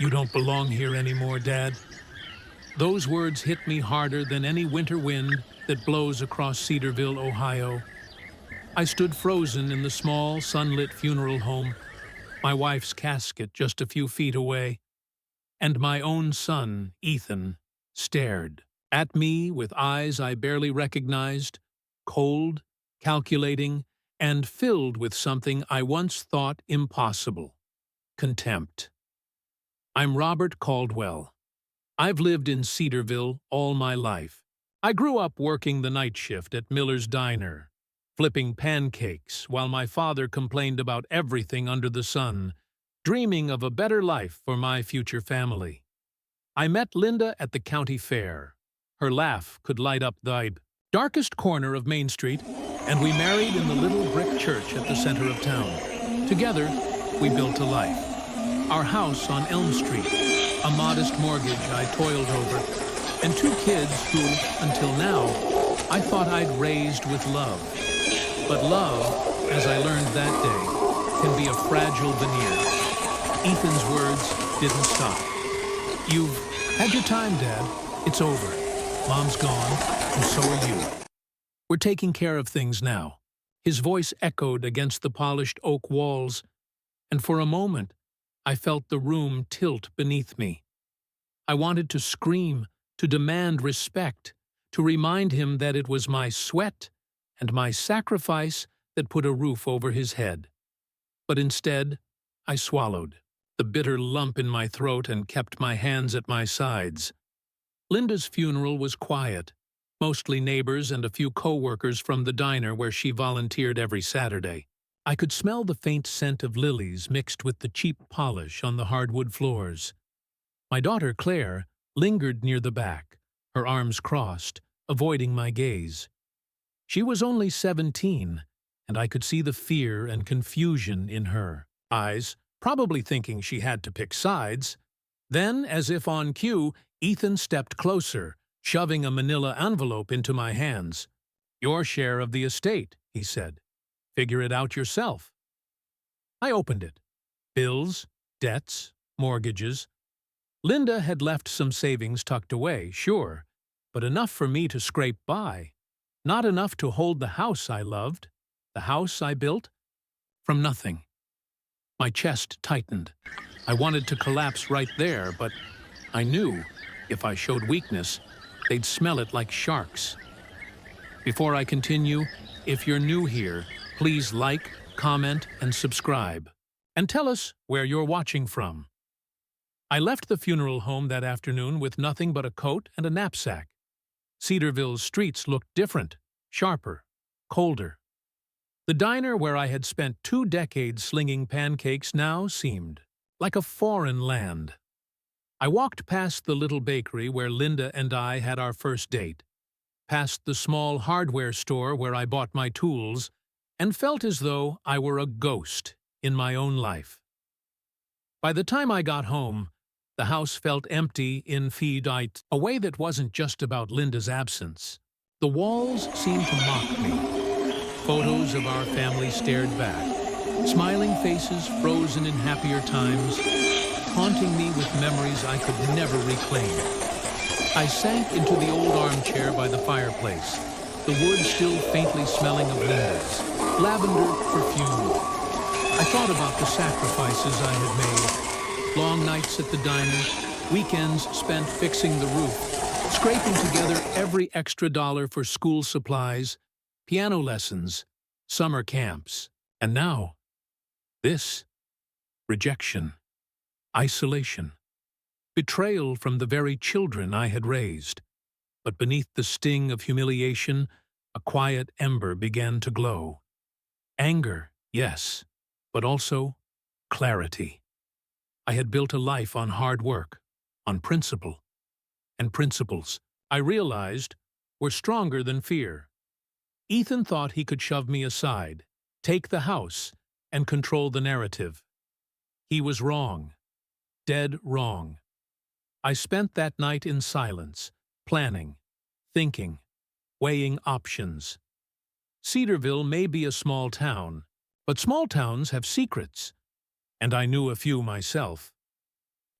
"You don't belong here anymore, Dad." Those words hit me harder than any winter wind that blows across Cedarville, Ohio. I stood frozen in the small, sunlit funeral home, my wife's casket just a few feet away, and my own son, Ethan, stared at me with eyes I barely recognized, cold, calculating, and filled with something I once thought impossible: contempt. I'm Robert Caldwell. I've lived in Cedarville all my life. I grew up working the night shift at Miller's Diner, flipping pancakes while my father complained about everything under the sun, dreaming of a better life for my future family. I met Linda at the county fair. Her laugh could light up the darkest corner of Main Street, and we married in the little brick church at the center of town. Together, we built a life. Our house on Elm Street, a modest mortgage I toiled over, and two kids who, until now, I thought I'd raised with love. But love, as I learned that day, can be a fragile veneer. Ethan's words didn't stop. "You've had your time, Dad. It's over. Mom's gone, and so are you. We're taking care of things now." His voice echoed against the polished oak walls, and for a moment, I felt the room tilt beneath me. I wanted to scream, to demand respect, to remind him that it was my sweat and my sacrifice that put a roof over his head. But instead, I swallowed the bitter lump in my throat and kept my hands at my sides. Linda's funeral was quiet, mostly neighbors and a few co-workers from the diner where she volunteered every Saturday. I could smell the faint scent of lilies mixed with the cheap polish on the hardwood floors. My daughter, Claire, lingered near the back, her arms crossed, avoiding my gaze. She was only 17, and I could see the fear and confusion in her eyes, probably thinking she had to pick sides. Then, as if on cue, Ethan stepped closer, shoving a manila envelope into my hands. "Your share of the estate," he said. "Figure it out yourself." I opened it. Bills, debts, mortgages. Linda had left some savings tucked away, sure, but enough for me to scrape by. Not enough to hold the house I loved, the house I built, from nothing. My chest tightened. I wanted to collapse right there, but I knew, if I showed weakness, they'd smell it like sharks. Before I continue, if you're new here, please like, comment, and subscribe. And tell us where you're watching from. I left the funeral home that afternoon with nothing but a coat and a knapsack. Cedarville's streets looked different, sharper, colder. The diner where I had spent 2 decades slinging pancakes now seemed like a foreign land. I walked past the little bakery where Linda and I had our first date, past the small hardware store where I bought my tools, and felt as though I were a ghost in my own life. By the time I got home, the house felt empty in a way that wasn't just about Linda's absence. The walls seemed to mock me. Photos of our family stared back, smiling faces frozen in happier times, haunting me with memories I could never reclaim. I sank into the old armchair by the fireplace, the wood still faintly smelling of Linda's lavender perfume. I thought about the sacrifices I had made. Long nights at the diner, weekends spent fixing the roof, scraping together every extra dollar for school supplies, piano lessons, summer camps. And now, this: rejection, isolation, betrayal from the very children I had raised. But beneath the sting of humiliation, a quiet ember began to glow. Anger, yes, but also clarity. I had built a life on hard work, on principle. And principles, I realized, were stronger than fear. Ethan thought he could shove me aside, take the house, and control the narrative. He was wrong. Dead wrong. I spent that night in silence, planning, thinking, weighing options. Cedarville may be a small town, but small towns have secrets, and I knew a few myself.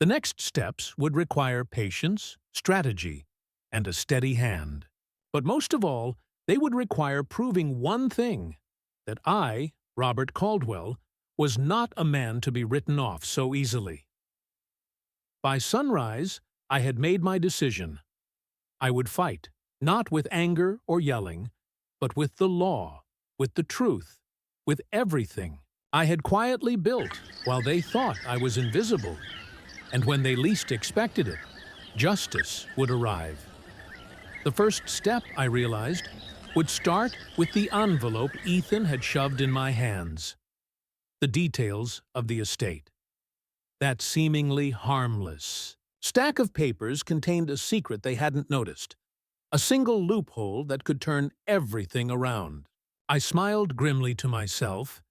The next steps would require patience, strategy, and a steady hand. But most of all, they would require proving one thing, that I, Robert Caldwell, was not a man to be written off so easily. By sunrise, I had made my decision. I would fight, not with anger or yelling, but with the law, with the truth, with everything I had quietly built while they thought I was invisible. And when they least expected it, justice would arrive. The first step, I realized, would start with the envelope Ethan had shoved in my hands. The details of the estate. That seemingly harmless stack of papers contained a secret they hadn't noticed, a single loophole that could turn everything around. I smiled grimly to myself,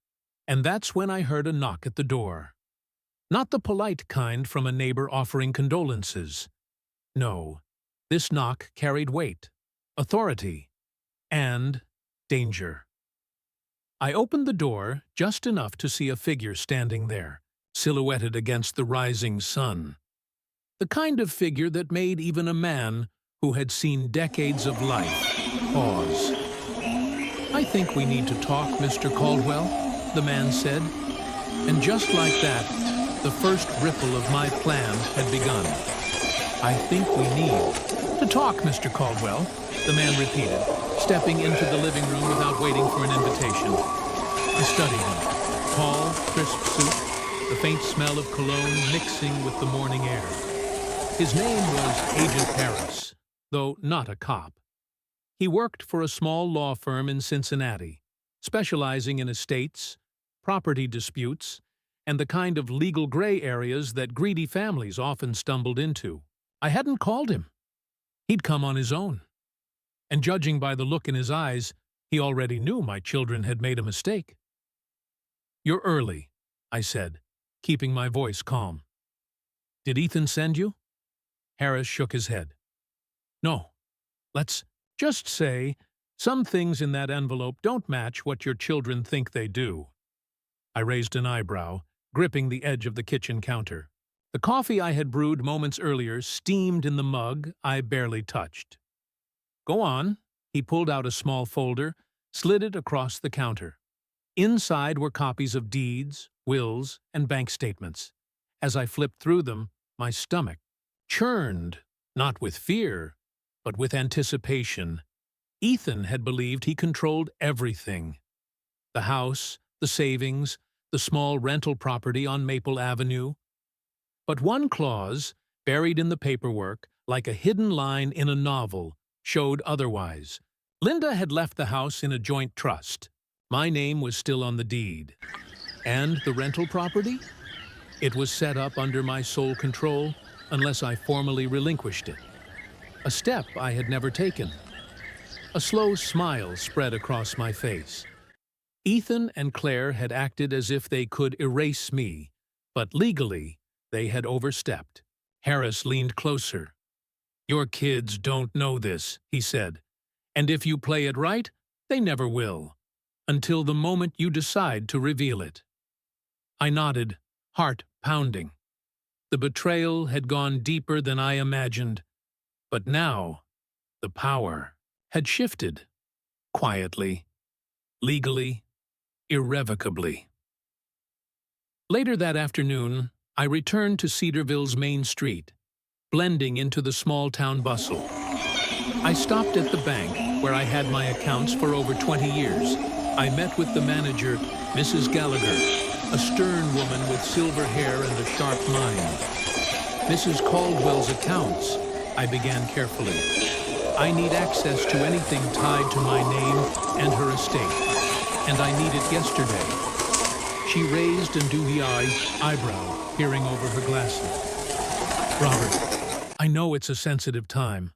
and that's when I heard a knock at the door. Not the polite kind from a neighbor offering condolences. No, this knock carried weight, authority, and danger. I opened the door just enough to see a figure standing there, silhouetted against the rising sun. The kind of figure that made even a man who had seen decades of life pause. "I think we need to talk, Mr. Caldwell," the man said. And just like that, the first ripple of my plan had begun. "I think we need to talk, Mr. Caldwell," the man repeated, stepping into the living room without waiting for an invitation. I studied him. Tall, crisp suit, the faint smell of cologne mixing with the morning air. His name was Agent Harris, though not a cop. He worked for a small law firm in Cincinnati, specializing in estates, property disputes, and the kind of legal gray areas that greedy families often stumbled into. I hadn't called him. He'd come on his own. And judging by the look in his eyes, he already knew my children had made a mistake. "You're early," I said, keeping my voice calm. "Did Ethan send you?" Harris shook his head. "No. Let's just say some things in that envelope don't match what your children think they do." I raised an eyebrow, gripping the edge of the kitchen counter. The coffee I had brewed moments earlier steamed in the mug I barely touched. "Go on." He pulled out a small folder, slid it across the counter. Inside were copies of deeds, wills, and bank statements. As I flipped through them, my stomach churned, not with fear, but with anticipation. Ethan had believed he controlled everything. The house, the savings, the small rental property on Maple Avenue. But one clause, buried in the paperwork, like a hidden line in a novel, showed otherwise. Linda had left the house in a joint trust. My name was still on the deed. And the rental property? It was set up under my sole control unless I formally relinquished it. A step I had never taken. A slow smile spread across my face. Ethan and Claire had acted as if they could erase me, but legally they had overstepped. Harris leaned closer. "Your kids don't know this," he said. "And if you play it right, they never will, until the moment you decide to reveal it." I nodded, heart pounding. The betrayal had gone deeper than I imagined, but now the power had shifted, quietly, legally, irrevocably. Later that afternoon, I returned to Cedarville's main street, blending into the small-town bustle. I stopped at the bank, where I had my accounts for over 20 years. I met with the manager, Mrs. Gallagher, a stern woman with silver hair and a sharp mind. "Mrs. Caldwell's accounts," I began carefully. "I need access to anything tied to my name and her estate, and I need it yesterday." She raised an dubious eyebrow, peering over her glasses. "Robert, I know it's a sensitive time,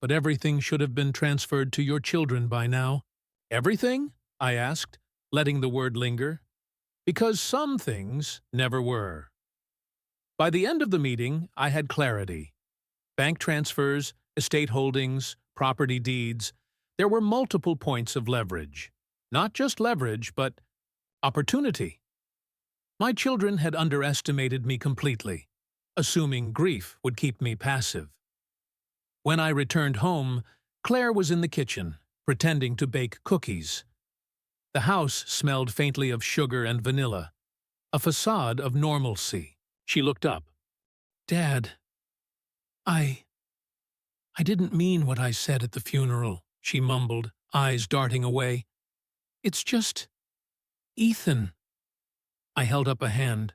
but everything should have been transferred to your children by now." "Everything?" I asked, letting the word linger. "Because some things never were." By the end of the meeting, I had clarity. Bank transfers, estate holdings, property deeds. There were multiple points of leverage. Not just leverage, but opportunity. My children had underestimated me completely. assuming grief would keep me passive. When I returned home, Claire was in the kitchen, pretending to bake cookies. The house smelled faintly of sugar and vanilla, a facade of normalcy. She looked up. "Dad, I didn't mean what I said at the funeral," she mumbled, eyes darting away. "It's just Ethan." I held up a hand.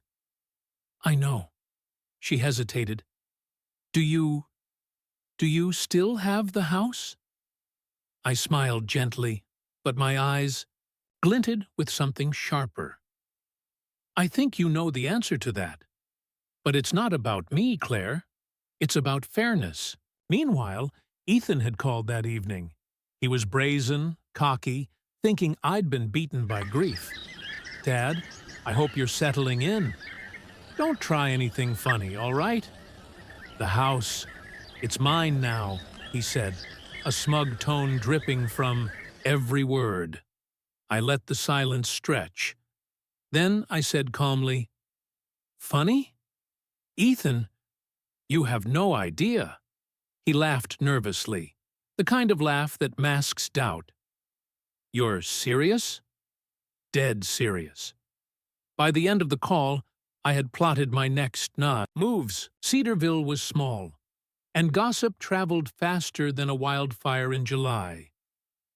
"I know." She hesitated. Do you still have the house?" I smiled gently, but my eyes glinted with something sharper. "I think you know the answer to that. But it's not about me, Claire. It's about fairness." Meanwhile, Ethan had called that evening. He was brazen, cocky, thinking I'd been beaten by grief. "Dad, I hope you're settling in. Don't try anything funny, all right?" "The house, it's mine now," he said, a smug tone dripping from every word. I let the silence stretch. Then I said calmly, "Funny? Ethan, you have no idea." He laughed nervously, the kind of laugh that masks doubt. "You're serious?" "Dead serious." By the end of the call, I had plotted my next moves. Cedarville was small, and gossip traveled faster than a wildfire in July.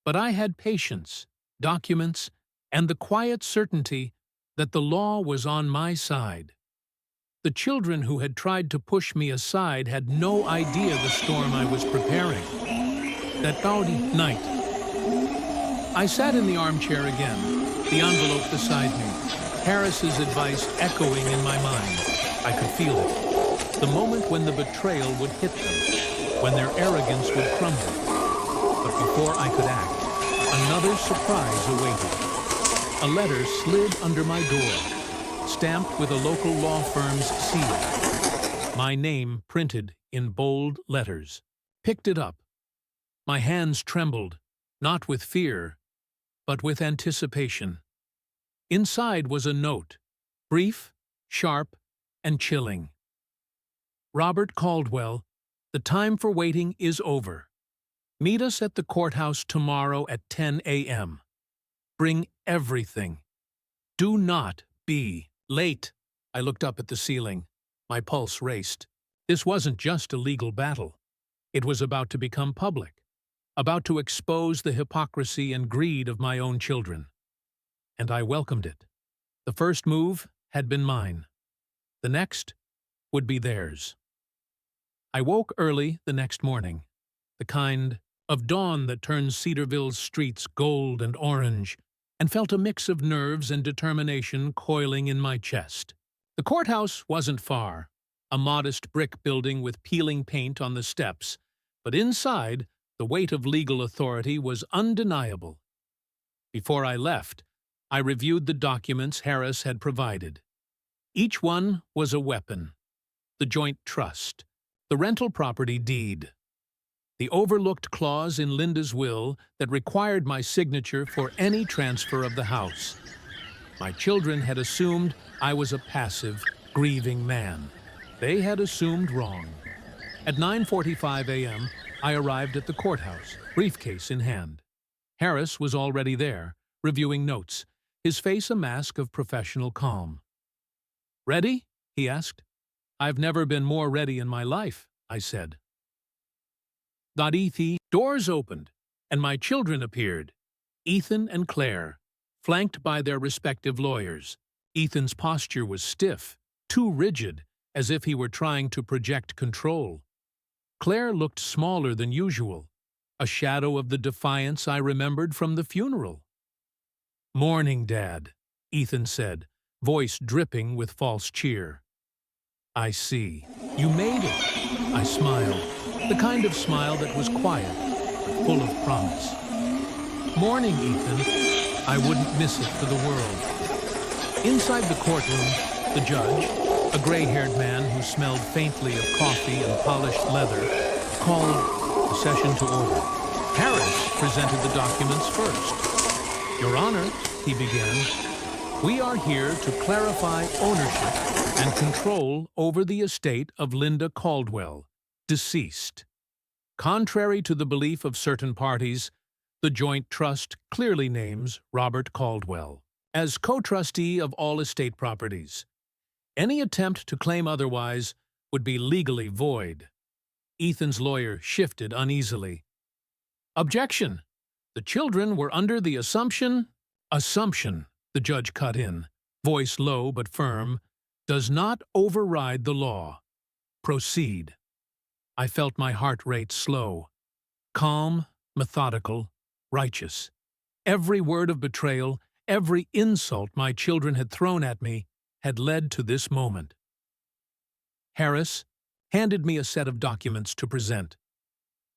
But I had patience, documents, and the quiet certainty that the law was on my side. The children who had tried to push me aside had no idea the storm I was preparing. That cloudy night. I sat in the armchair again, the envelope beside me, Harris's advice echoing in my mind. I could feel it. The moment when the betrayal would hit them, when their arrogance would crumble. But before I could act, another surprise awaited. A letter slid under my door, stamped with a local law firm's seal. My name printed in bold letters. Picked it up. My hands trembled, not with fear, but with anticipation. Inside was a note, brief, sharp, and chilling. "Robert Caldwell, the time for waiting is over. Meet us at the courthouse tomorrow at 10 a.m. Bring everything. Do not be late." I looked up at the ceiling. My pulse raced. This wasn't just a legal battle. It was about to become public, about to expose the hypocrisy and greed of my own children. And I welcomed it. The first move had been mine. The next would be theirs. I woke early the next morning, the kind of dawn that turns Cedarville's streets gold and orange, and felt a mix of nerves and determination coiling in my chest. The courthouse wasn't far, a modest brick building with peeling paint on the steps, but inside, the weight of legal authority was undeniable. Before I left, I reviewed the documents Harris had provided. Each one was a weapon: the joint trust, the rental property deed, the overlooked clause in Linda's will that required my signature for any transfer of the house. My children had assumed I was a passive, grieving man. They had assumed wrong. At 9:45 a.m., I arrived at the courthouse, briefcase in hand. Harris was already there, reviewing notes, his face a mask of professional calm. "Ready?" he asked. "I've never been more ready in my life," I said. Doors opened, and my children appeared, Ethan and Claire, flanked by their respective lawyers. Ethan's posture was stiff, too rigid, as if he were trying to project control. Claire looked smaller than usual, a shadow of the defiance I remembered from the funeral. "Morning, Dad," Ethan said, voice dripping with false cheer. "I see. You made it." I smiled, the kind of smile that was quiet, but full of promise. "Morning, Ethan. I wouldn't miss it for the world." Inside the courtroom, the judge, a gray-haired man who smelled faintly of coffee and polished leather, called the session to order. Harris presented the documents first. "Your Honor," he began, We are here to clarify ownership and control over the estate of Linda Caldwell, deceased. Contrary to the belief of certain parties, the joint trust clearly names Robert Caldwell as co-trustee of all estate properties. Any attempt to claim otherwise would be legally void. Ethan's lawyer shifted uneasily. Objection! The children were under the assumption, the judge cut in, voice low but firm, does not override the law. Proceed. I felt my heart rate slow. Calm, methodical, righteous. Every word of betrayal, every insult my children had thrown at me, had led to this moment. Harris handed me a set of documents to present.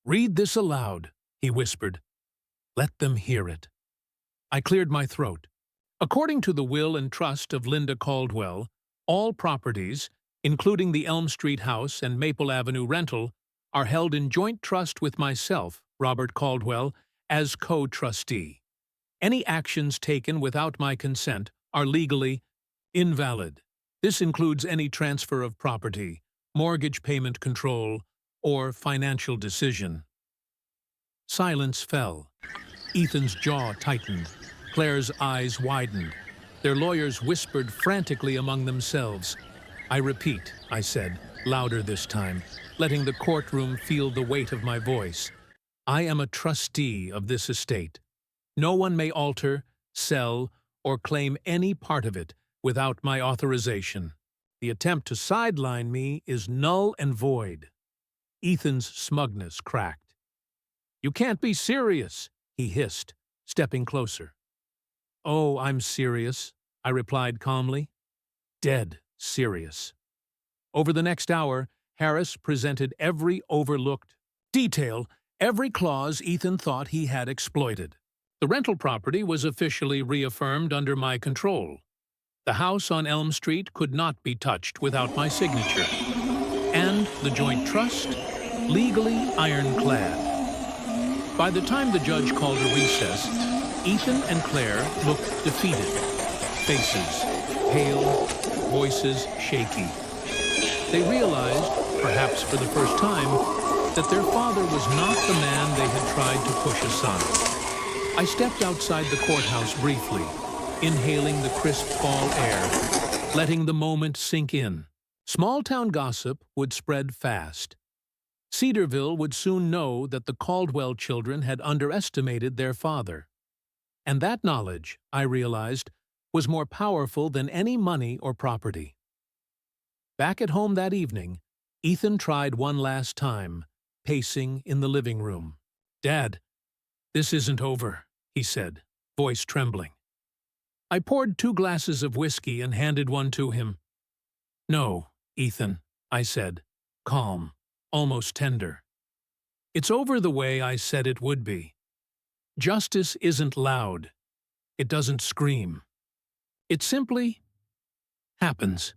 "Read this aloud," he whispered. "Let them hear it." I cleared my throat. According to the will and trust of Linda Caldwell, all properties, including the Elm Street house and Maple Avenue rental, are held in joint trust with myself, Robert Caldwell, as co-trustee. Any actions taken without my consent are legally invalid. This includes any transfer of property, mortgage payment control, or financial decision. Silence fell. Ethan's jaw tightened. Claire's eyes widened. Their lawyers whispered frantically among themselves. "I repeat," I said, louder this time, letting the courtroom feel the weight of my voice. "I am a trustee of this estate. No one may alter, sell, or claim any part of it without my authorization. The attempt to sideline me is null and void." Ethan's smugness cracked. "You can't be serious," he hissed, stepping closer. "Oh, I'm serious," I replied calmly. "Dead serious." Over the next hour, Harris presented every overlooked detail, every clause Ethan thought he had exploited. The rental property was officially reaffirmed under my control. The house on Elm Street could not be touched without my signature. And the joint trust, legally ironclad. By the time the judge called a recess, Ethan and Claire looked defeated. Faces pale, voices shaky. They realized, perhaps for the first time, that their father was not the man they had tried to push aside. I stepped outside the courthouse briefly, inhaling the crisp fall air, letting the moment sink in. Small-town gossip would spread fast. Cedarville would soon know that the Caldwell children had underestimated their father. And that knowledge, I realized, was more powerful than any money or property. Back at home that evening, Ethan tried one last time, pacing in the living room. "Dad, this isn't over," he said, voice trembling. I poured 2 glasses of whiskey and handed one to him. "No, Ethan," I said, calm, almost tender. "It's over the way I said it would be. Justice isn't loud. It doesn't scream. It simply happens."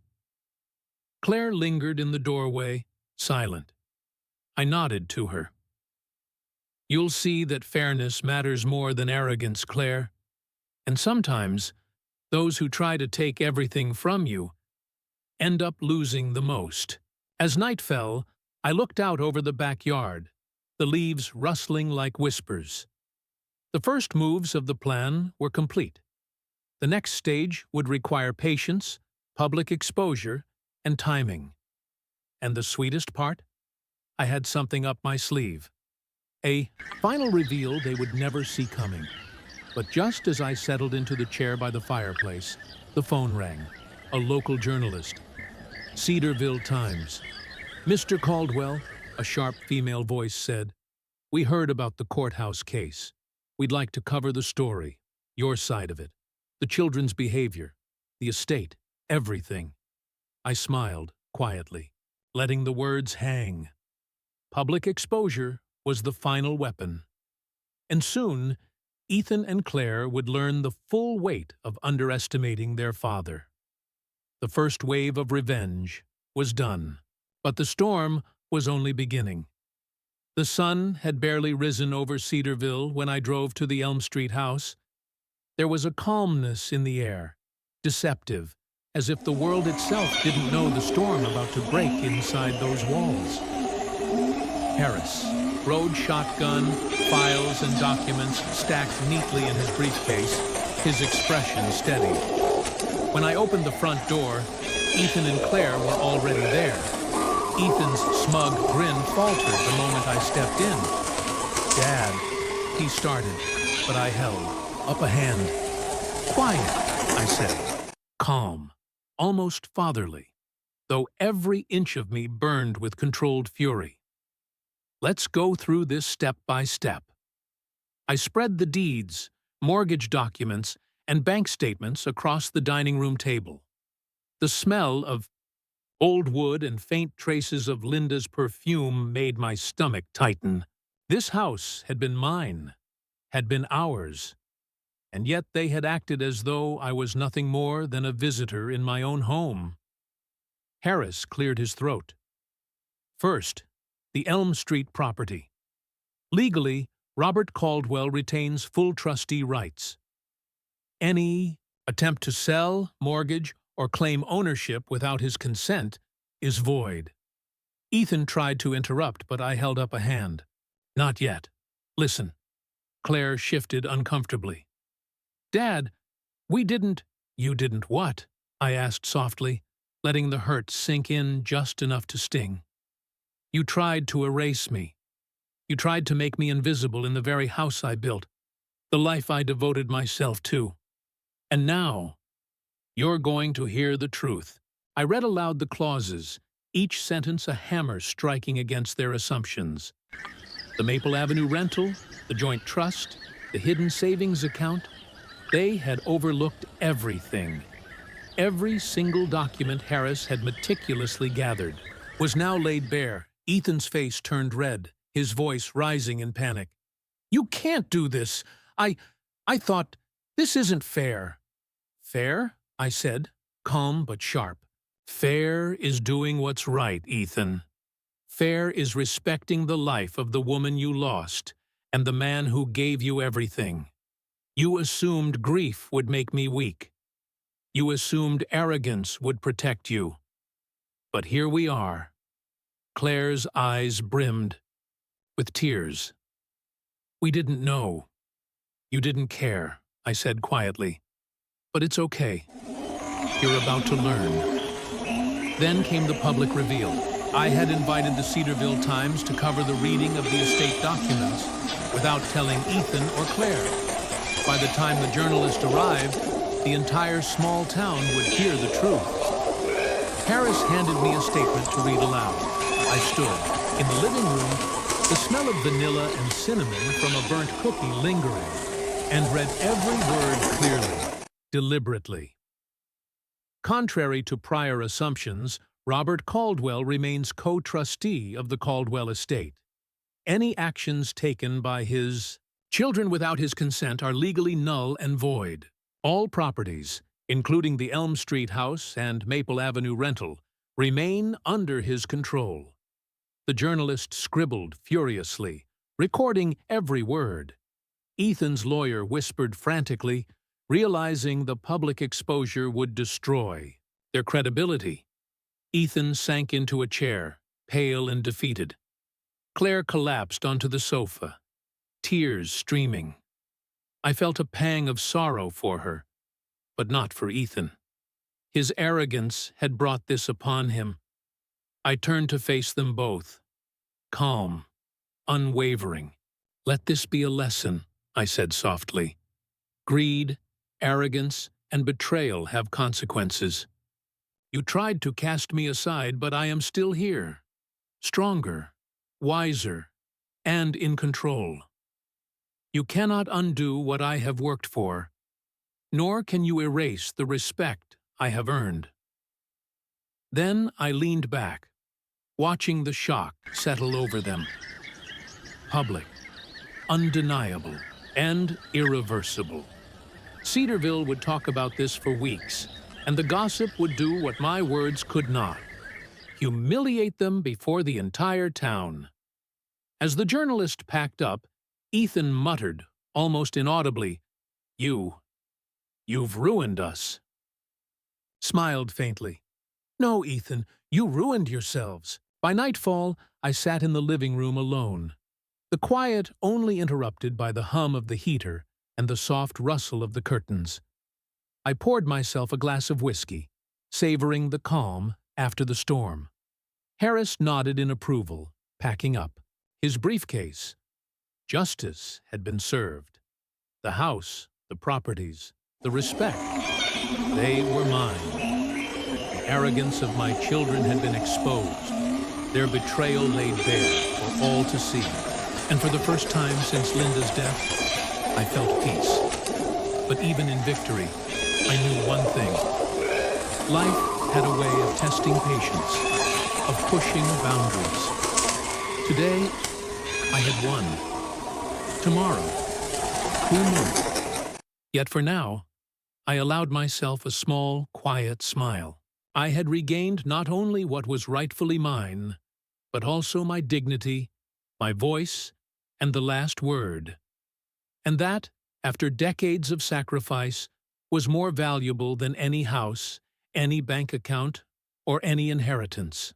Claire lingered in the doorway, silent. I nodded to her. "You'll see that fairness matters more than arrogance, Claire. And sometimes, those who try to take everything from you end up losing the most." As night fell, I looked out over the backyard, the leaves rustling like whispers. The first moves of the plan were complete. The next stage would require patience, public exposure, and timing. And the sweetest part? I had something up my sleeve. A final reveal they would never see coming. But just as I settled into the chair by the fireplace, the phone rang. A local journalist. Cedarville Times. "Mr. Caldwell," a sharp female voice said, "we heard about the courthouse case. We'd like to cover the story, your side of it, the children's behavior, the estate, everything." I smiled quietly, letting the words hang. Public exposure was the final weapon. And soon, Ethan and Claire would learn the full weight of underestimating their father. The first wave of revenge was done, but the storm was only beginning. The sun had barely risen over Cedarville when I drove to the Elm Street house. There was a calmness in the air, deceptive, as if the world itself didn't know the storm about to break inside those walls. Harris rode shotgun, files and documents stacked neatly in his briefcase, his expression steady. When I opened the front door, Ethan and Claire were already there. Ethan's smug grin faltered the moment I stepped in. "Dad," he started, but I held up a hand. "Quiet," I said, calm, almost fatherly, though every inch of me burned with controlled fury. "Let's go through this step by step." I spread the deeds, mortgage documents, and bank statements across the dining room table. The smell of old wood and faint traces of Linda's perfume made my stomach tighten. This house had been mine, had been ours, and yet they had acted as though I was nothing more than a visitor in my own home. Harris cleared his throat. "First, the Elm Street property. Legally, Robert Caldwell retains full trustee rights. Any attempt to sell, mortgage, or claim ownership without his consent is void." Ethan tried to interrupt, but I held up a hand. "Not yet. Listen." Claire shifted uncomfortably. "Dad, we didn't—" "You didn't what?" I asked softly, letting the hurt sink in just enough to sting. "You tried to erase me. You tried to make me invisible in the very house I built, the life I devoted myself to. And now, you're going to hear the truth." I read aloud the clauses, each sentence a hammer striking against their assumptions. The Maple Avenue rental, the joint trust, the hidden savings account, they had overlooked everything. Every single document Harris had meticulously gathered was now laid bare. Ethan's face turned red, his voice rising in panic. "You can't do this! I thought, this isn't fair." "Fair?" I said, calm but sharp. "Fair is doing what's right, Ethan. Fair is respecting the life of the woman you lost and the man who gave you everything. You assumed grief would make me weak. You assumed arrogance would protect you. But here we are." Claire's eyes brimmed with tears. "We didn't know. You didn't care," I said quietly. "But it's okay. You're about to learn." Then came the public reveal. I had invited the Cedarville Times to cover the reading of the estate documents without telling Ethan or Claire. By the time the journalist arrived, the entire small town would hear the truth. Harris handed me a statement to read aloud. I stood in the living room, the smell of vanilla and cinnamon from a burnt cookie lingering, and read every word clearly, deliberately. Contrary to prior assumptions, Robert Caldwell remains co-trustee of the Caldwell estate. Any actions taken by his children without his consent are legally null and void. All properties, including the Elm Street house and Maple Avenue rental, remain under his control. The journalist scribbled furiously, recording every word. Ethan's lawyer whispered frantically, realizing the public exposure would destroy their credibility. Ethan sank into a chair, pale and defeated. Claire collapsed onto the sofa, tears streaming. I felt a pang of sorrow for her, but not for Ethan. His arrogance had brought this upon him. I turned to face them both, calm, unwavering. "Let this be a lesson," I said softly. "Greed, arrogance, and betrayal have consequences. You tried to cast me aside, but I am still here, stronger, wiser, and in control. You cannot undo what I have worked for, nor can you erase the respect I have earned." Then I leaned back, watching the shock settle over them. Public, undeniable, and irreversible. Cedarville would talk about this for weeks, and the gossip would do what my words could not: humiliate them before the entire town. As the journalist packed up, Ethan muttered, almost inaudibly, You've ruined us." smiled faintly. "No, Ethan, you ruined yourselves." By nightfall, I sat in the living room alone, the quiet only interrupted by the hum of the heater and the soft rustle of the curtains. I poured myself a glass of whiskey, savoring the calm after the storm. Harris nodded in approval, packing up. His briefcase. Justice had been served. The house, the properties, the respect. They were mine. The arrogance of my children had been exposed. Their betrayal laid bare for all to see. And for the first time since Linda's death, I felt peace. But even in victory, I knew one thing. Life had a way of testing patience, of pushing boundaries. Today, I had won. Tomorrow, who knew? Yet for now, I allowed myself a small, quiet smile. I had regained not only what was rightfully mine, but also my dignity, my voice, and the last word. And that, after decades of sacrifice, was more valuable than any house, any bank account, or any inheritance.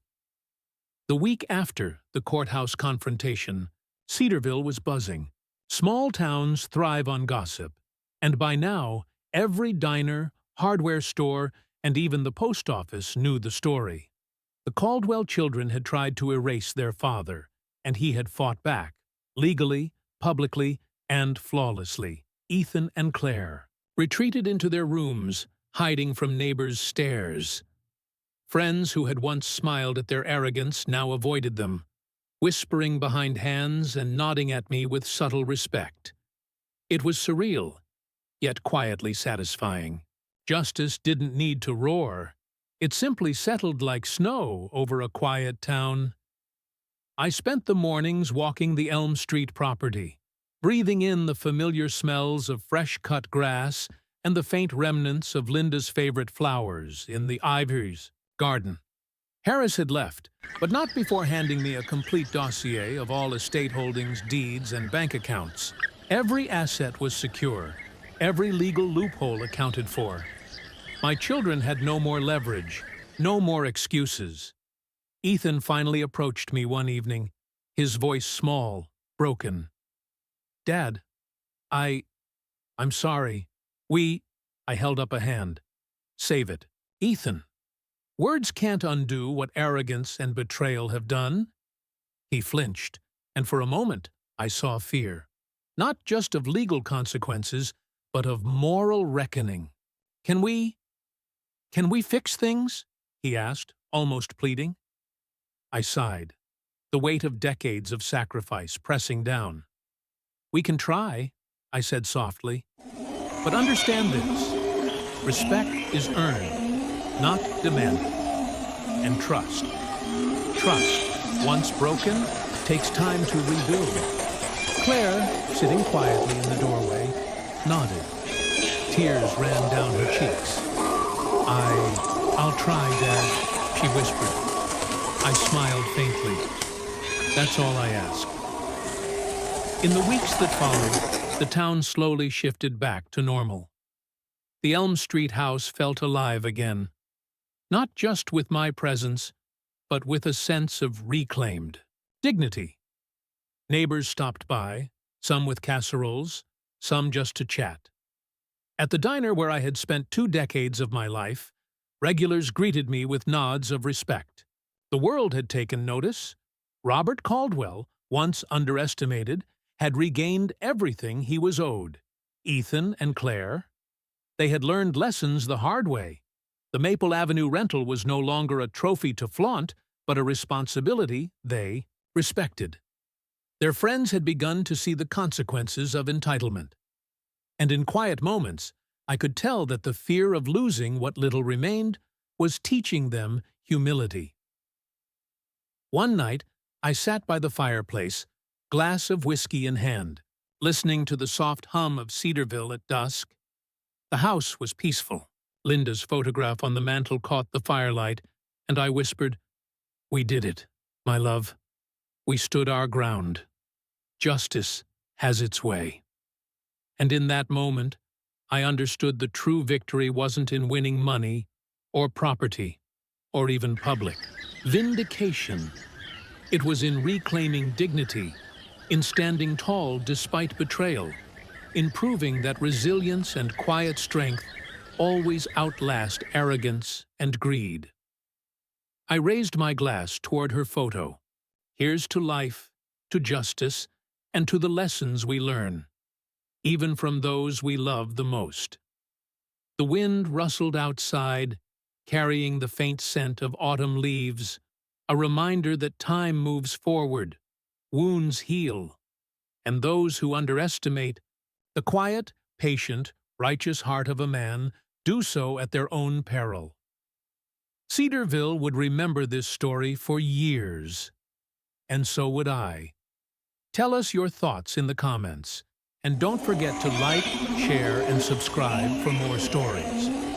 The week after the courthouse confrontation, Cedarville was buzzing. Small towns thrive on gossip, and by now, every diner, hardware store, and even the post office knew the story. The Caldwell children had tried to erase their father, and he had fought back, legally, publicly, and flawlessly. Ethan and Claire retreated into their rooms, hiding from neighbors' stares. Friends who had once smiled at their arrogance now avoided them, whispering behind hands and nodding at me with subtle respect. It was surreal, yet quietly satisfying. Justice didn't need to roar. It simply settled like snow over a quiet town. I spent the mornings walking the Elm Street property, breathing in the familiar smells of fresh-cut grass and the faint remnants of Linda's favorite flowers in the Ivy's garden. Harris had left, but not before handing me a complete dossier of all estate holdings, deeds, and bank accounts. Every asset was secure, every legal loophole accounted for. My children had no more leverage, no more excuses. Ethan finally approached me one evening, his voice small, broken. "Dad, I'm sorry. I held up a hand. "Save it. Ethan, words can't undo what arrogance and betrayal have done." He flinched, and for a moment I saw fear. Not just of legal consequences, but of moral reckoning. Can we fix things?" he asked, almost pleading. I sighed, the weight of decades of sacrifice pressing down. "We can try," I said softly. "But understand this. Respect is earned, not demanded. And trust. Trust, once broken, takes time to rebuild." Claire, sitting quietly in the doorway, nodded. Tears ran down her cheeks. I'll try, Dad," she whispered. I smiled faintly. "That's all I ask." In the weeks that followed, the town slowly shifted back to normal. The Elm Street house felt alive again, not just with my presence, but with a sense of reclaimed dignity. Neighbors stopped by, some with casseroles, some just to chat. At the diner where I had spent 2 decades of my life, regulars greeted me with nods of respect. The world had taken notice. Robert Caldwell, once underestimated, had regained everything he was owed. Ethan and Claire. They had learned lessons the hard way. The Maple Avenue rental was no longer a trophy to flaunt, but a responsibility they respected. Their friends had begun to see the consequences of entitlement. And in quiet moments, I could tell that the fear of losing what little remained was teaching them humility. One night, I sat by the fireplace, glass of whiskey in hand, listening to the soft hum of Cedarville at dusk. The house was peaceful. Linda's photograph on the mantel caught the firelight, and I whispered, "We did it, my love. We stood our ground. Justice has its way." And in that moment, I understood the true victory wasn't in winning money or property, or even public. Vindication. It was in reclaiming dignity, in standing tall despite betrayal, in proving that resilience and quiet strength always outlast arrogance and greed. I raised my glass toward her photo. Here's to life, to justice, and to the lessons we learn, even from those we love the most. The wind rustled outside, carrying the faint scent of autumn leaves, a reminder that time moves forward, wounds heal, and those who underestimate the quiet, patient, righteous heart of a man do so at their own peril. Cedarville would remember this story for years, and so would I. Tell us your thoughts in the comments, and don't forget to like, share, and subscribe for more stories.